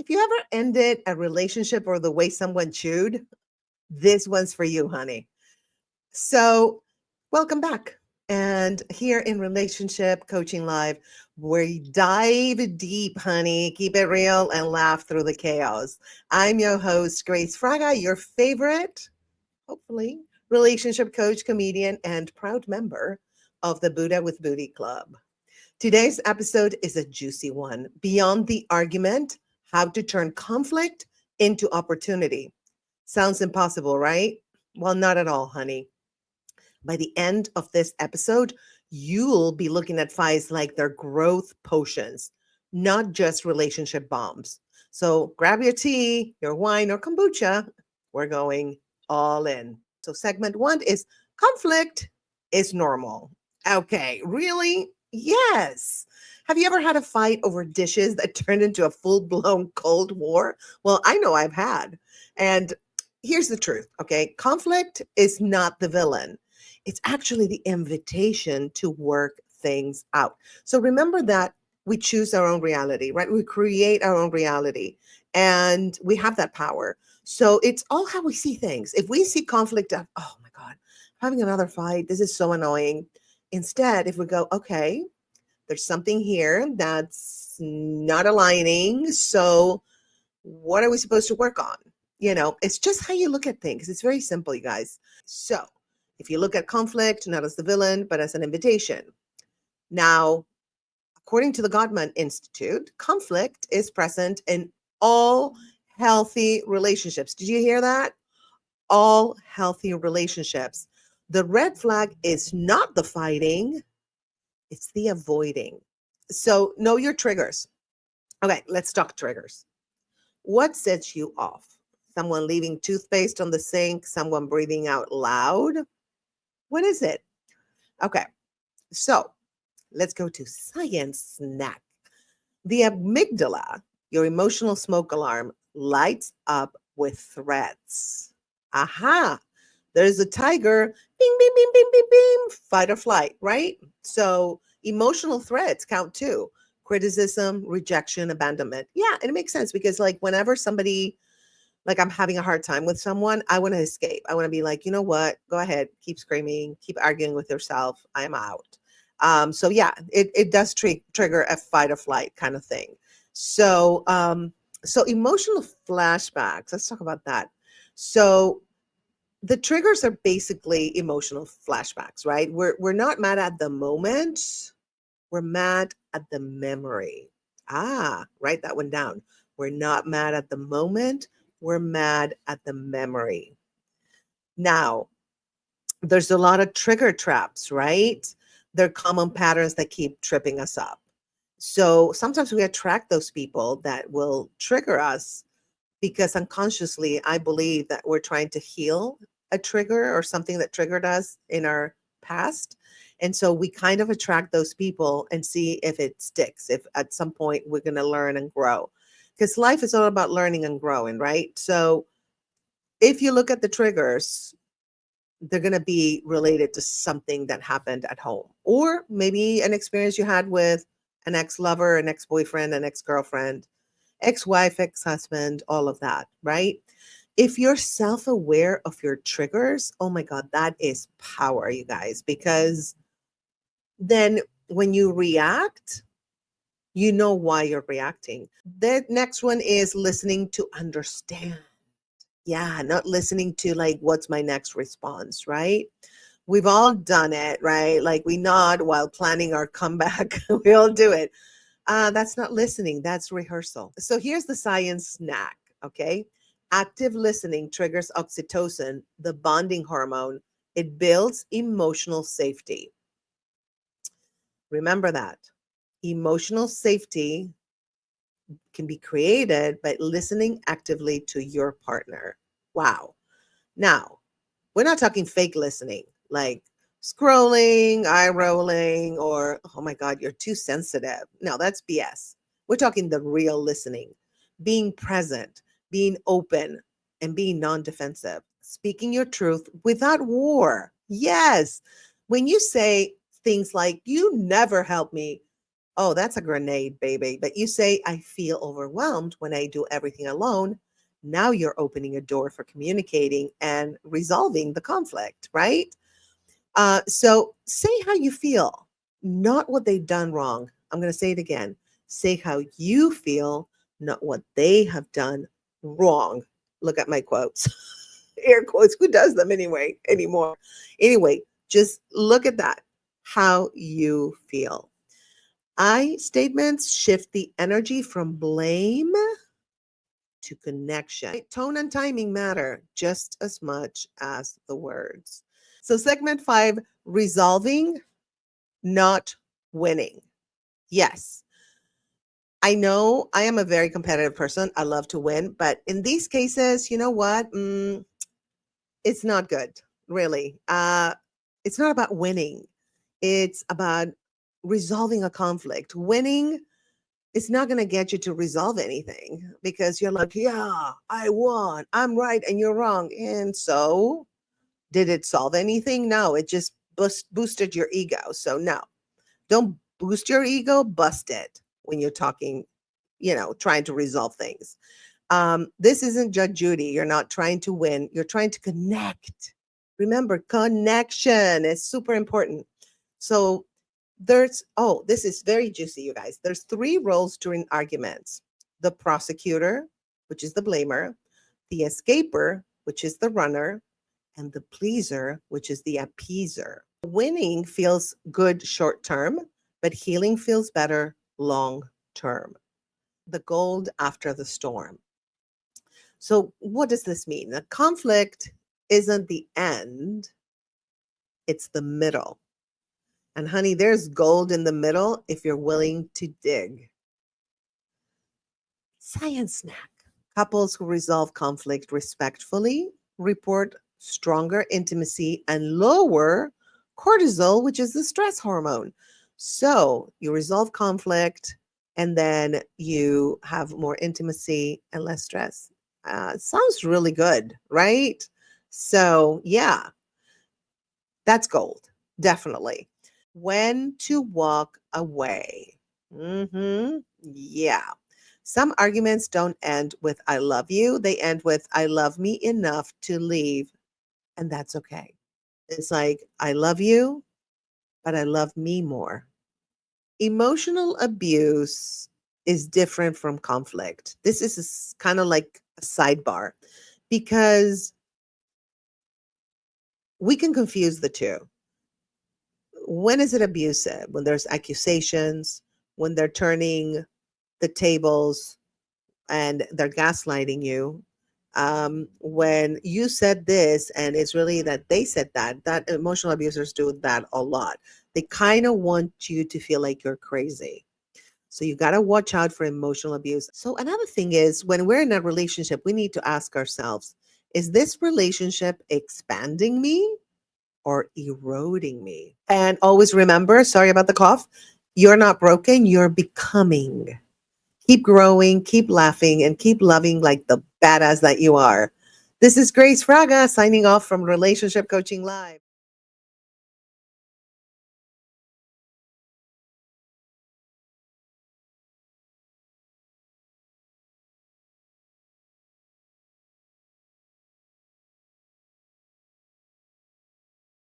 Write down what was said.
If you ever ended a relationship or the way someone chewed, this one's for you, honey. So, welcome back. And here in Relationship Coaching Live, we dive deep, honey, keep it real and laugh through the chaos. I'm your host, Grace Fraga, your favorite, hopefully, relationship coach, comedian, and proud member of the Buddha with Booty Club. Today's episode is a juicy one. Beyond the argument, how to turn conflict into opportunity. Sounds impossible, right? Well, not at all, honey. By the end of this episode, you'll be looking at fights like they're growth potions, not just relationship bombs. So grab your tea, your wine, or kombucha. We're going all in. So, segment one is conflict is normal. Okay, really? Yes. Have you ever had a fight over dishes that turned into a full blown Cold War? Well, I know I've had. And here's the truth, okay? Conflict is not the villain, it's actually the invitation to work things out. So remember that we choose our own reality, right? We create our own reality and we have that power. So it's all how we see things. If we see conflict, oh my God, having another fight, this is so annoying. Instead, if we go, okay, there's something here that's not aligning. So what are we supposed to work on? It's just how you look at things. It's very simple, you guys. So if you look at conflict, not as the villain, but as an invitation. Now, according to the Gottman Institute, conflict is present in all healthy relationships. Did you hear that? All healthy relationships. The red flag is not the fighting, it's the avoiding. So know your triggers. Okay, let's talk triggers. What sets you off? Someone leaving toothpaste on the sink, someone breathing out loud? What is it? Okay, so let's go to science snack. The amygdala, your emotional smoke alarm, lights up with threats. Aha, there's a tiger, bing, bing, bing, bing, bing, bing, fight or flight, right? So emotional threats count too. Criticism, rejection, abandonment. Yeah, it makes sense because like whenever somebody, like I'm having a hard time with someone, I want to escape. I want to be like, you know what? Go ahead, keep screaming, keep arguing with yourself. I'm out. So yeah, it does trigger a fight or flight kind of thing. So emotional flashbacks. Let's talk about that. So the triggers are basically emotional flashbacks, right? We're not mad at the moment. We're mad at the memory. Write that one down. We're not mad at the moment. We're mad at the memory. Now, there's a lot of trigger traps, right? They're common patterns that keep tripping us up. So sometimes we attract those people that will trigger us because unconsciously, I believe that we're trying to heal a trigger or something that triggered us in our past. And so we kind of attract those people and see if it sticks, if at some point we're going to learn and grow. Because life is all about learning and growing, right? So if you look at the triggers, they're going to be related to something that happened at home or maybe an experience you had with an ex-lover, an ex-boyfriend, an ex-girlfriend, ex-wife, ex-husband, all of that, right? If you're self-aware of your triggers, oh my God, that is power, you guys, because then when you react, you know why you're reacting. The next one is listening to understand. Yeah, not listening to like, what's my next response, right? We've all done it, right? Like we nod while planning our comeback. We all do it. That's not listening, that's rehearsal. So here's the science snack, okay? Active listening triggers oxytocin, the bonding hormone. It builds emotional safety. Remember that. Emotional safety can be created by listening actively to your partner. Wow. Now, we're not talking fake listening, like scrolling, eye rolling, or, oh my God, you're too sensitive. No, that's BS. We're talking the real listening, being present, being open, and being non defensive, speaking your truth without war. Yes. When you say things like, you never help me, Oh, that's a grenade, baby. But you say, I feel overwhelmed when I do everything alone. Now you're opening a door for communicating and resolving the conflict, right? So say how you feel, not what they've done wrong. I'm going to say it again. Say how you feel, not what they have done wrong. Look at my quotes, air quotes. Who does them anyway anymore? Anyway, just look at that. How you feel. I statements shift the energy from blame to connection. Tone and timing matter just as much as the words. So, segment 5, resolving, not winning. Yes, I know I am a very competitive person. I love to win, but in these cases, you know what? It's not good, really. It's not about winning, it's about resolving a conflict. Winning, it's not going to get you to resolve anything because you're like, yeah, I won. I'm right and you're wrong. And so, did it solve anything? No, it just boosted your ego. So, no, don't boost your ego, bust it when you're talking, trying to resolve things. This isn't Judge Judy. You're not trying to win, you're trying to connect. Remember, connection is super important. So, this is very juicy, you guys. There's 3 roles during arguments: the prosecutor, which is the blamer, the escaper, which is the runner, and the pleaser, which is the appeaser. Winning feels good short term, but healing feels better long term. The gold after the storm. So, what does this mean? The conflict isn't the end, it's the middle. And honey, there's gold in the middle if you're willing to dig. Science snack. Couples who resolve conflict respectfully report stronger intimacy and lower cortisol, which is the stress hormone. So you resolve conflict and then you have more intimacy and less stress. Sounds really good, right? So, yeah, that's gold, definitely. When to walk away. Yeah. Some arguments don't end with I love you. They end with I love me enough to leave. And that's okay. It's like I love you, but I love me more. Emotional abuse is different from conflict. This is kind of like a sidebar because we can confuse the two. When is it abusive? When there's accusations, when they're turning the tables and they're gaslighting you. When you said this and it's really that they said that emotional abusers do that a lot. They kind of want you to feel like you're crazy. So you got to watch out for emotional abuse. So another thing is when we're in a relationship, we need to ask ourselves, is this relationship expanding me or eroding me? And always remember, sorry about the cough, you're not broken, you're becoming. Keep growing, keep laughing, and keep loving like the badass that you are. This is Grace Fraga signing off from Relationship Coaching Live.